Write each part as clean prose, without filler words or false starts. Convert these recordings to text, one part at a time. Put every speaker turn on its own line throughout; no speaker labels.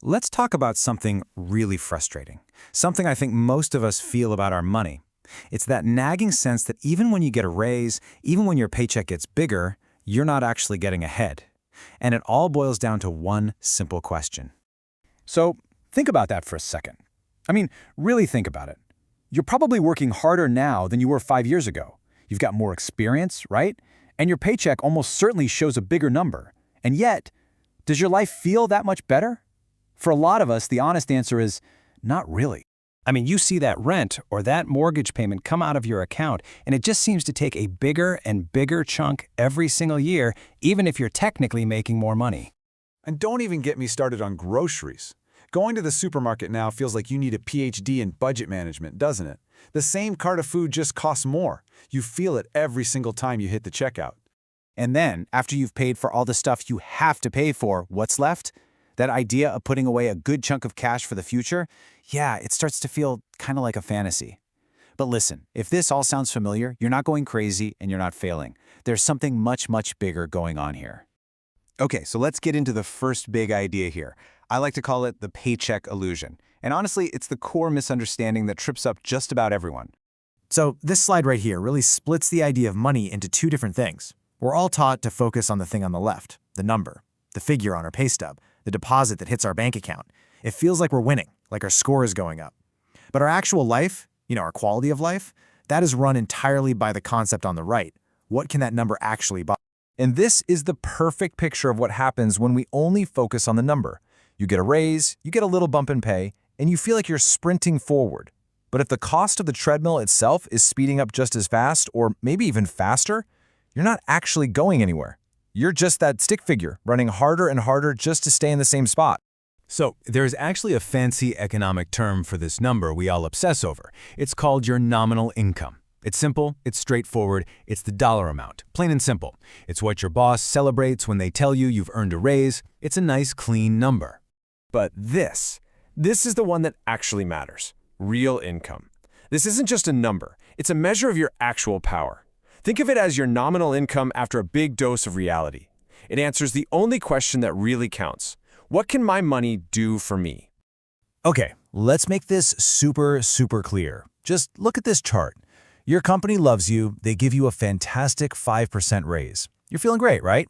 Let's talk about something really frustrating. Something I think most of us feel about our money. It's that nagging sense that even when you get a raise, even when your paycheck gets bigger, you're not actually getting ahead. And it all boils down to one simple question. So think about that for a second. I mean, really think about it. You're probably working harder now than you were 5 years ago. You've got more experience, right? And your paycheck almost certainly shows a bigger number. And yet, does your life feel that much better? For a lot of us, the honest answer is not really. I mean, you see that rent or that mortgage payment come out of your account, and it just seems to take a bigger and bigger chunk every single year, even if you're technically making more money.
And don't even get me started on groceries. Going to the supermarket now feels like you need a PhD in budget management, doesn't it? The same cart of food just costs more. You feel it every single time you hit the checkout.
And then, after you've paid for all the stuff you have to pay for, what's left? That idea of putting away a good chunk of cash for the future? Yeah, it starts to feel kind of like a fantasy. But listen, if this all sounds familiar, you're not going crazy and you're not failing. There's something much, much bigger going on here. Okay, so let's get into the first big idea here. I like to call it the paycheck illusion. And honestly, it's the core misunderstanding that trips up just about everyone.
So this slide right here really splits the idea of money into two different things. We're all taught to focus on the thing on the left, the number, the figure on our pay stub, the deposit that hits our bank account. It feels like we're winning, like our score is going up. But our actual life, our quality of life, that is run entirely by the concept on the right. What can that number actually buy?
And this is the perfect picture of what happens when we only focus on the number. You get a raise, you get a little bump in pay, and you feel like you're sprinting forward. But if the cost of the treadmill itself is speeding up just as fast, or maybe even faster, you're not actually going anywhere. You're just that stick figure, running harder and harder just to stay in the same spot.
So, there's actually a fancy economic term for this number we all obsess over. It's called your nominal income. It's simple, it's straightforward, it's the dollar amount, plain and simple. It's what your boss celebrates when they tell you you've earned a raise. It's a nice, clean number.
But this is the one that actually matters. Real income. This isn't just a number. It's a measure of your actual power. Think of it as your nominal income after a big dose of reality. It answers the only question that really counts. What can my money do for me?
Okay, let's make this super clear. Just look at this chart. Your company loves you. They give you a fantastic 5% raise. You're feeling great, right?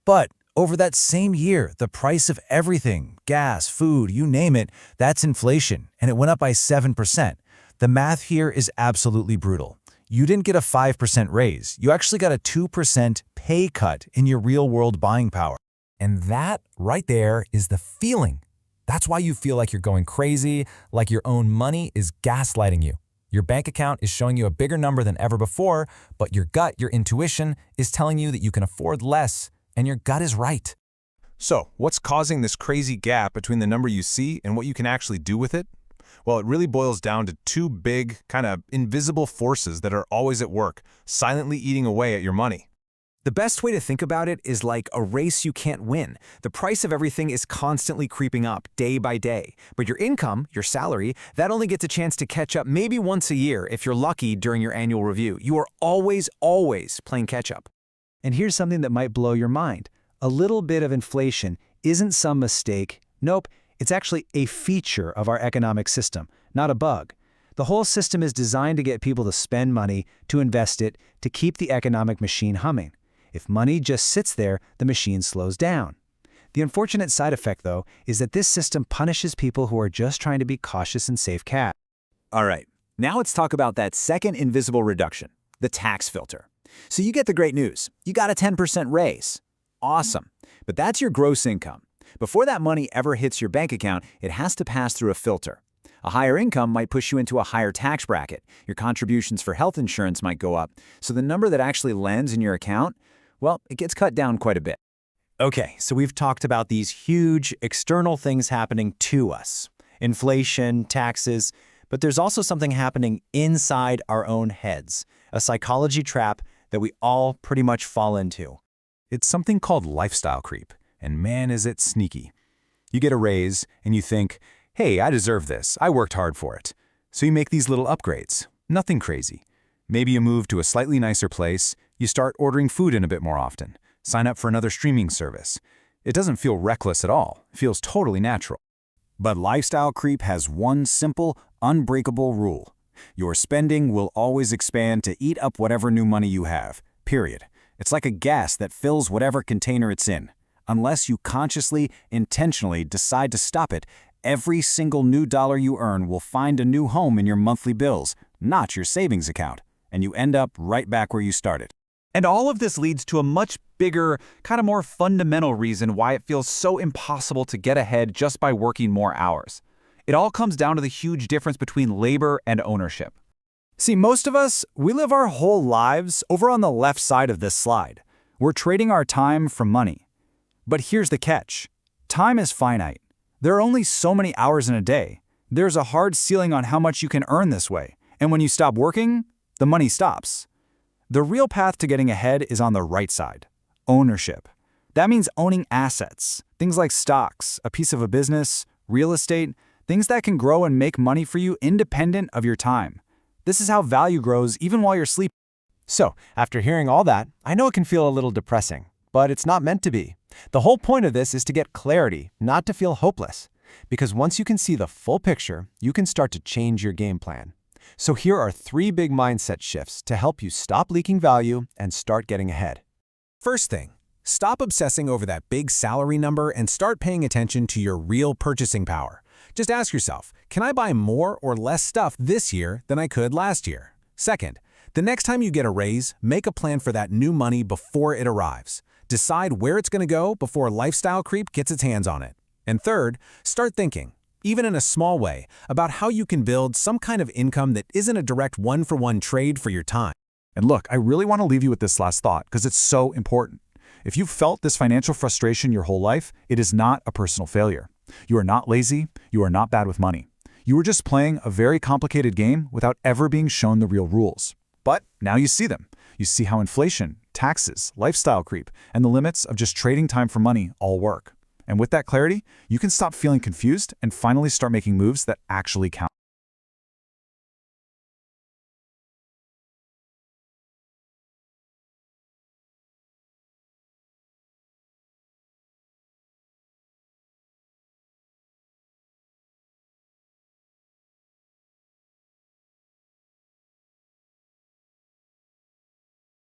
But over that same year, the price of everything, gas, food, you name it, that's inflation, and it went up by 7%. The math here is absolutely brutal. You didn't get a 5% raise. You actually got a 2% pay cut in your real-world buying power.
And that right there is the feeling. That's why you feel like you're going crazy, like your own money is gaslighting you. Your bank account is showing you a bigger number than ever before, but your gut, your intuition, is telling you that you can afford less, and your gut is right.
So, what's causing this crazy gap between the number you see and what you can actually do with it? Well, it really boils down to two big, kind of invisible forces that are always at work, silently eating away at your money.
The best way to think about it is like a race you can't win. The price of everything is constantly creeping up day by day. But your income, your salary, that only gets a chance to catch up maybe once a year if you're lucky during your annual review. You are always playing catch up. And here's something that might blow your mind. A little bit of inflation isn't some mistake. Nope, it's actually a feature of our economic system, not a bug. The whole system is designed to get people to spend money, to invest it, to keep the economic machine humming. If money just sits there, the machine slows down. The unfortunate side effect, though, is that this system punishes people who are just trying to be cautious and save cash. All right, now let's talk about that second invisible reduction, the tax filter. So you get the great news. You got a 10% raise. Awesome. But that's your gross income. Before that money ever hits your bank account, it has to pass through a filter. A higher income might push you into a higher tax bracket. Your contributions for health insurance might go up. So the number that actually lands in your account, well, it gets cut down quite a bit. Okay, so we've talked about these huge external things happening to us. Inflation, taxes, but there's also something happening inside our own heads. A psychology trap that we all pretty much fall into.
It's something called lifestyle creep, and man is it sneaky. You get a raise, and you think, hey, I deserve this, I worked hard for it. So you make these little upgrades, nothing crazy. Maybe you move to a slightly nicer place, you start ordering food in a bit more often, sign up for another streaming service. It doesn't feel reckless at all, it feels totally natural. But lifestyle creep has one simple, unbreakable rule. Your spending will always expand to eat up whatever new money you have, period. It's like a gas that fills whatever container it's in. Unless you consciously, intentionally decide to stop it, every single new dollar you earn will find a new home in your monthly bills, not your savings account, and you end up right back where you started.
And all of this leads to a much bigger, kind of more fundamental reason why it feels so impossible to get ahead just by working more hours. It all comes down to the huge difference between labor and ownership.
See, most of us, we live our whole lives over on the left side of this slide. We're trading our time for money. But here's the catch. Time is finite. There are only so many hours in a day. There's a hard ceiling on how much you can earn this way. And when you stop working, the money stops. The real path to getting ahead is on the right side. Ownership. That means owning assets. Things like stocks, a piece of a business, real estate, things that can grow and make money for you independent of your time. This is how value grows even while you're sleeping.
So, after hearing all that, I know it can feel a little depressing, but it's not meant to be. The whole point of this is to get clarity, not to feel hopeless. Because once you can see the full picture, you can start to change your game plan. So here are 3 big mindset shifts to help you stop leaking value and start getting ahead. First thing, stop obsessing over that big salary number and start paying attention to your real purchasing power. Just ask yourself, can I buy more or less stuff this year than I could last year? Second, the next time you get a raise, make a plan for that new money before it arrives. Decide where it's going to go before lifestyle creep gets its hands on it. And third, start thinking, even in a small way, about how you can build some kind of income that isn't a direct one-for-one trade for your time.
And look, I really want to leave you with this last thought because it's so important. If you've felt this financial frustration your whole life, it is not a personal failure. You are not lazy. You are not bad with money. You are just playing a very complicated game without ever being shown the real rules. But now you see them. You see how inflation, taxes, lifestyle creep, and the limits of just trading time for money all work. And with that clarity, you can stop feeling confused and finally start making moves that actually count.